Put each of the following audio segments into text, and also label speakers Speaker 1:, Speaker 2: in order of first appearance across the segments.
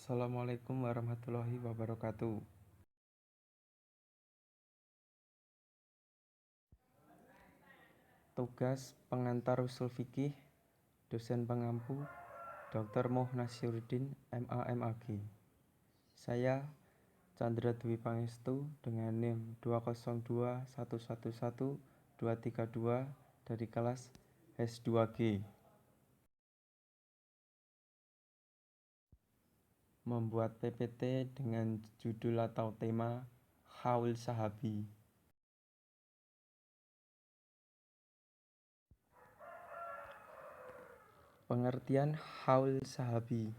Speaker 1: Assalamualaikum warahmatullahi wabarakatuh. Tugas pengantar usul fikih, dosen pengampu, Dr. Moh Nasyuruddin, MA MAG. Saya Chandra Dwi Pangestu dengan NIM 202111232 dari kelas S2G. Membuat PPT dengan judul atau tema Haul Sahabi. Pengertian haul sahabi.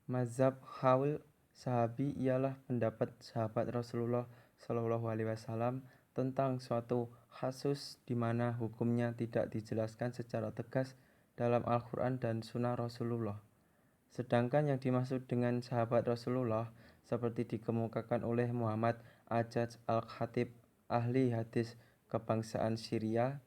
Speaker 1: Mazhab haul sahabi ialah pendapat sahabat Rasulullah SAW tentang suatu kasus di mana hukumnya tidak dijelaskan secara tegas dalam Al-Quran dan Sunnah Rasulullah. Sedangkan yang dimaksud dengan sahabat Rasulullah seperti dikemukakan oleh Muhammad Ajaj Al-Khatib, ahli hadis kebangsaan Syria,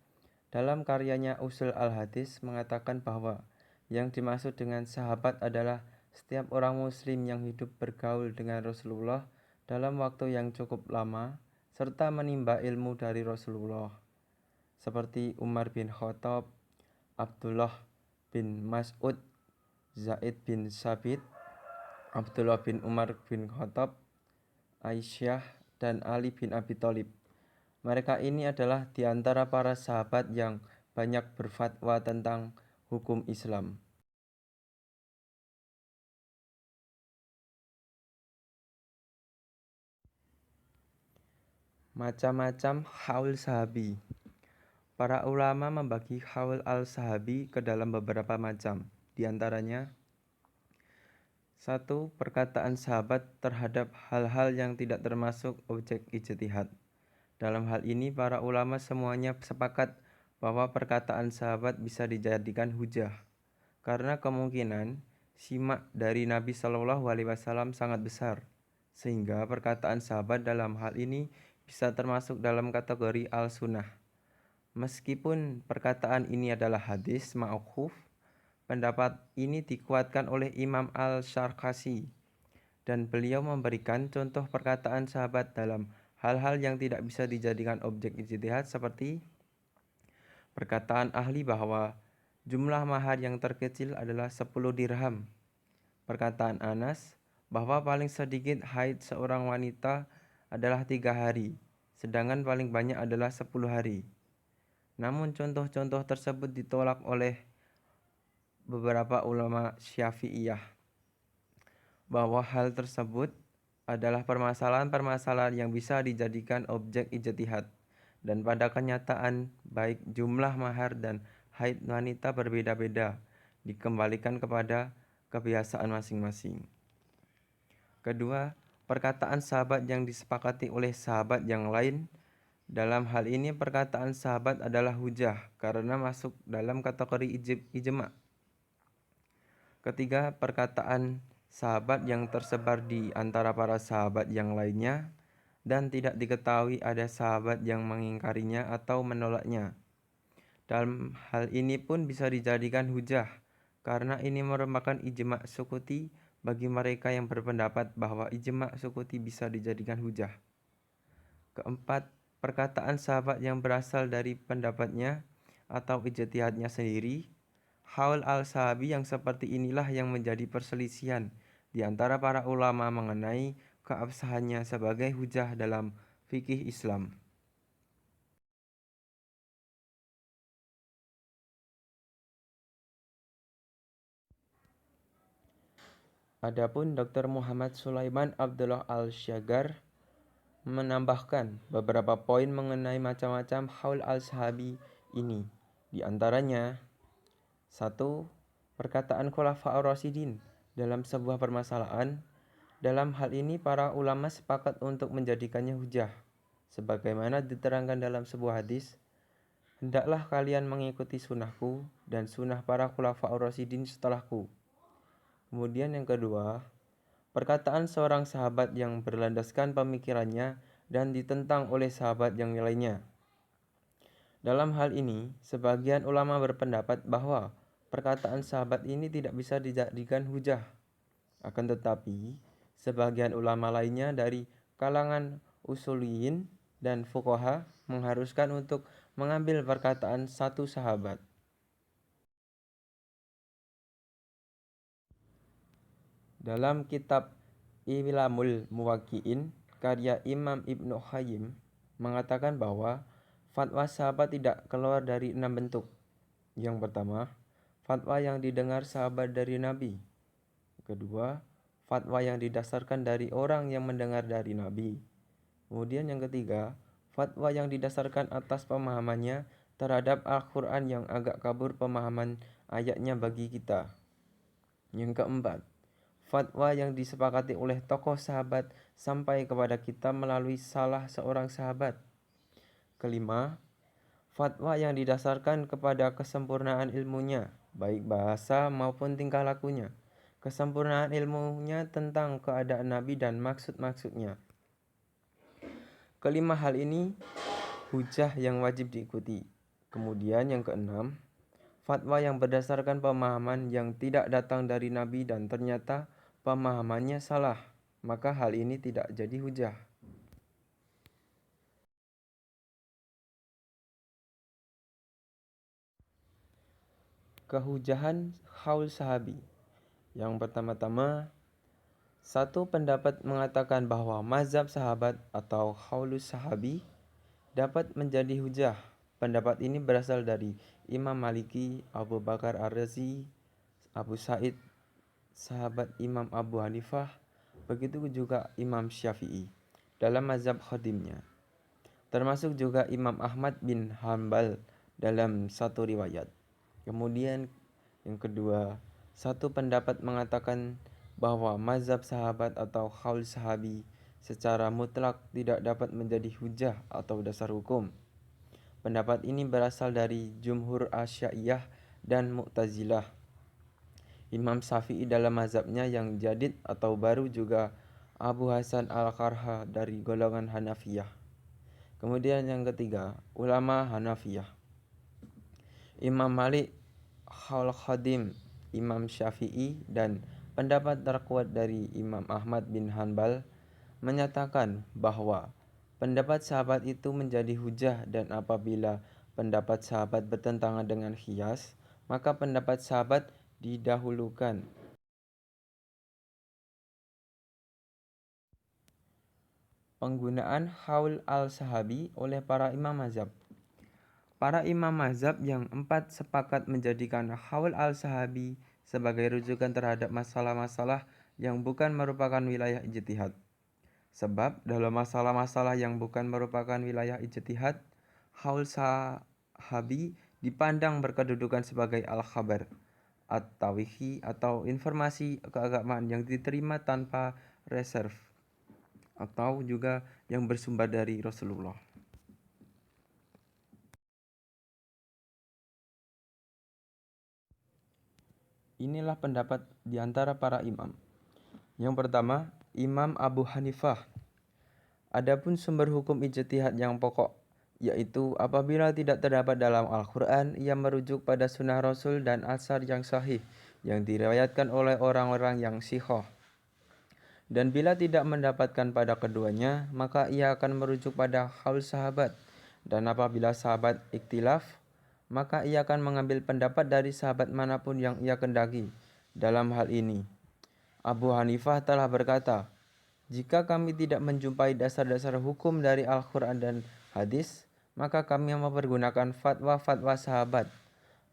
Speaker 1: dalam karyanya Usul Al-Hadis mengatakan bahwa yang dimaksud dengan sahabat adalah setiap orang muslim yang hidup bergaul dengan Rasulullah dalam waktu yang cukup lama serta menimba ilmu dari Rasulullah, seperti Umar bin Khattab, Abdullah bin Mas'ud, Zaid bin Sabit, Abdullah bin Umar bin Khattab, Aisyah, dan Ali bin Abi Thalib. Mereka ini adalah di antara para sahabat yang banyak berfatwa tentang hukum Islam. Macam-macam haul sahabi. Para ulama membagi haul al-sahabi ke dalam beberapa macam. Di antaranya, 1. Perkataan sahabat terhadap hal-hal yang tidak termasuk objek ijtihad. Dalam hal ini para ulama semuanya sepakat bahwa perkataan sahabat bisa dijadikan hujah karena kemungkinan simak dari Nabi Shallallahu Alaihi Wasallam sangat besar, sehingga perkataan sahabat dalam hal ini bisa termasuk dalam kategori al-sunnah. Meskipun perkataan ini adalah hadis ma'quf, pendapat ini dikuatkan oleh Imam Al-Syarqasi, dan beliau memberikan contoh perkataan sahabat dalam hal-hal yang tidak bisa dijadikan objek ijtihad seperti perkataan ahli bahwa jumlah mahar yang terkecil adalah 10 dirham. Perkataan Anas bahwa paling sedikit haid seorang wanita adalah 3 hari, sedangkan paling banyak adalah 10 hari. Namun contoh-contoh tersebut ditolak oleh beberapa ulama Syafi'iyah bahwa hal tersebut adalah permasalahan-permasalahan yang bisa dijadikan objek ijtihad, dan pada kenyataan baik jumlah mahar dan haid wanita berbeda-beda, dikembalikan kepada kebiasaan masing-masing. Kedua, perkataan sahabat yang disepakati oleh sahabat yang lain. Dalam hal ini perkataan sahabat adalah hujah karena masuk dalam kategori ijma'. Ketiga, perkataan sahabat yang tersebar di antara para sahabat yang lainnya dan tidak diketahui ada sahabat yang mengingkarinya atau menolaknya. Dalam hal ini pun bisa dijadikan hujah karena ini merupakan ijma' sukuti bagi mereka yang berpendapat bahwa ijma' sukuti bisa dijadikan hujah. Keempat, perkataan sahabat yang berasal dari pendapatnya atau ijtihadnya sendiri. Haul al-sahabi yang seperti inilah yang menjadi perselisihan di antara para ulama mengenai keabsahannya sebagai hujah dalam fikih Islam. Adapun Dr. Muhammad Sulaiman Abdullah Al-Syagar menambahkan beberapa poin mengenai macam-macam haul al-sahabi ini. Di antaranya, 1. Perkataan Khulafaur Rasyidin dalam sebuah permasalahan. Dalam hal ini para ulama sepakat untuk menjadikannya hujah. Sebagaimana diterangkan dalam sebuah hadis, hendaklah kalian mengikuti sunnahku dan sunnah para Khulafaur Rasyidin setelahku. Kemudian yang kedua, perkataan seorang sahabat yang berlandaskan pemikirannya dan ditentang oleh sahabat yang lainnya. Dalam hal ini, sebagian ulama berpendapat bahwa perkataan sahabat ini tidak bisa dijadikan hujah Akan tetapi, sebagian ulama lainnya dari kalangan usuliyin dan fuqaha mengharuskan untuk mengambil perkataan satu sahabat. Dalam kitab Ilamul Muwaqqi'in karya Imam Ibnu Qayyim mengatakan bahwa fatwa sahabat tidak keluar dari 6 bentuk. Yang pertama, fatwa yang didengar sahabat dari Nabi. Kedua, fatwa yang didasarkan dari orang yang mendengar dari Nabi. Kemudian yang ketiga, fatwa yang didasarkan atas pemahamannya terhadap Al-Quran yang agak kabur pemahaman ayatnya bagi kita. Yang keempat, fatwa yang disepakati oleh tokoh sahabat sampai kepada kita melalui salah seorang sahabat. Kelima, fatwa yang didasarkan kepada kesempurnaan ilmunya, baik bahasa maupun tingkah lakunya. Kesempurnaan ilmunya tentang keadaan Nabi dan maksud-maksudnya. Kelima hal ini hujah yang wajib diikuti. Kemudian yang keenam, fatwa yang berdasarkan pemahaman yang tidak datang dari Nabi dan ternyata pemahamannya salah, maka hal ini tidak jadi hujah. Kehujahan haul sahabi. Yang pertama-tama, satu pendapat mengatakan bahwa mazhab sahabat atau haulus sahabi dapat menjadi hujah. Pendapat ini berasal dari Imam Maliki, Abu Bakar Ar-Razi, Abu Sa'id, sahabat Imam Abu Hanifah, begitu juga Imam Syafi'i dalam mazhab khadimnya. Termasuk juga Imam Ahmad bin Hanbal dalam satu riwayat. Kemudian yang kedua, satu pendapat mengatakan bahwa mazhab sahabat atau qaul sahabi secara mutlak tidak dapat menjadi hujah atau dasar hukum. Pendapat ini berasal dari Jumhur Asy'ariyah dan Mu'tazilah. Imam Syafi'i dalam mazhabnya yang jadid atau baru juga Abu Hasan Al-Qarha dari golongan Hanafiyah. Kemudian yang ketiga, ulama Hanafiyah. Imam Malik, Khaul Khadim, Imam Syafi'i dan pendapat terkuat dari Imam Ahmad bin Hanbal menyatakan bahwa pendapat sahabat itu menjadi hujah dan apabila pendapat sahabat bertentangan dengan qiyas, maka pendapat sahabat didahulukan. Penggunaan haul al-sahabi oleh para imam mazhab. Para imam mazhab yang empat sepakat menjadikan haul al-sahabi sebagai rujukan terhadap masalah-masalah yang bukan merupakan wilayah ijtihad. Sebab dalam masalah-masalah yang bukan merupakan wilayah ijtihad, haul sahabi dipandang berkedudukan sebagai al-khabar, at-tawihi atau informasi keagamaan yang diterima tanpa reserve, atau juga yang bersumber dari Rasulullah. Inilah pendapat di antara para imam. Yang pertama, Imam Abu Hanifah. Adapun sumber hukum ijtihad yang pokok, yaitu apabila tidak terdapat dalam Al-Quran, ia merujuk pada sunnah Rasul dan asar yang sahih, yang diriwayatkan oleh orang-orang yang sihoh. Dan bila tidak mendapatkan pada keduanya, maka ia akan merujuk pada haul sahabat. Dan apabila sahabat ikhtilaf, maka ia akan mengambil pendapat dari sahabat manapun yang ia kendaki. Dalam hal ini, Abu Hanifah telah berkata, jika kami tidak menjumpai dasar-dasar hukum dari Al-Quran dan hadis, maka kami mempergunakan fatwa-fatwa sahabat.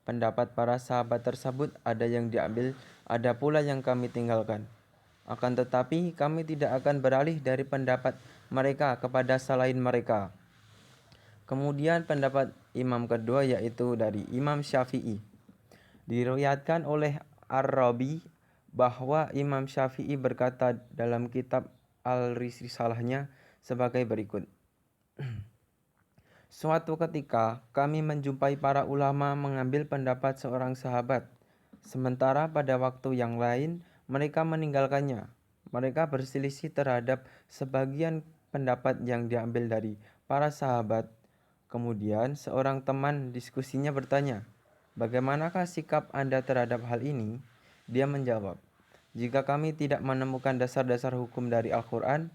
Speaker 1: Pendapat para sahabat tersebut ada yang diambil, ada pula yang kami tinggalkan. Akan tetapi kami tidak akan beralih dari pendapat mereka kepada selain mereka. Kemudian pendapat imam kedua yaitu dari Imam Syafi'i. Diriwayatkan oleh Ar-Rabi bahwa Imam Syafi'i berkata dalam kitab Al-Risalahnya sebagai berikut. Suatu ketika kami menjumpai para ulama mengambil pendapat seorang sahabat, sementara pada waktu yang lain mereka meninggalkannya. Mereka berselisih terhadap sebagian pendapat yang diambil dari para sahabat. Kemudian seorang teman diskusinya bertanya, bagaimanakah sikap Anda terhadap hal ini? Dia menjawab, Jika kami tidak menemukan dasar-dasar hukum dari Al-Quran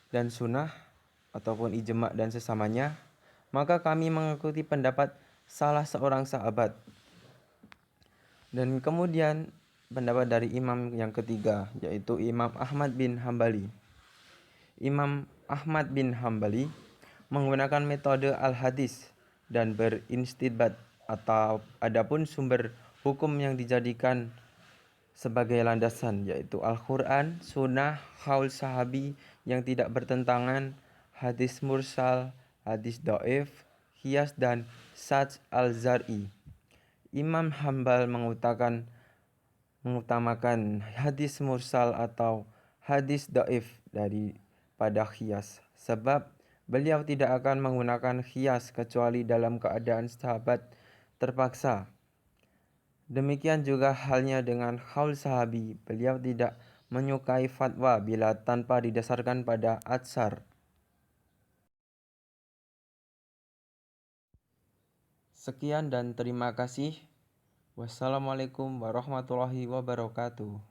Speaker 1: dan Sunnah ataupun ijma' dan sesamanya, maka kami mengikuti pendapat salah seorang sahabat. Dan kemudian pendapat dari imam yang ketiga, yaitu Imam Ahmad bin Hambali. Imam Ahmad bin Hambali menggunakan metode al-hadis dan beristidbat, atau adapun sumber hukum yang dijadikan sebagai landasan, yaitu Al-Quran, Sunnah, Qaul Sahabi yang tidak bertentangan, hadis mursal, hadis dhaif, qiyas dan Sajj al-Zar'i. Imam Hambal mengutamakan hadis mursal atau hadis dhaif daripada qiyas, sebab beliau tidak akan menggunakan qiyas kecuali dalam keadaan sahabat terpaksa. Demikian juga halnya dengan qaul sahabi, beliau tidak menyukai fatwa bila tanpa didasarkan pada atsar. Sekian dan terima kasih. Wassalamualaikum warahmatullahi wabarakatuh.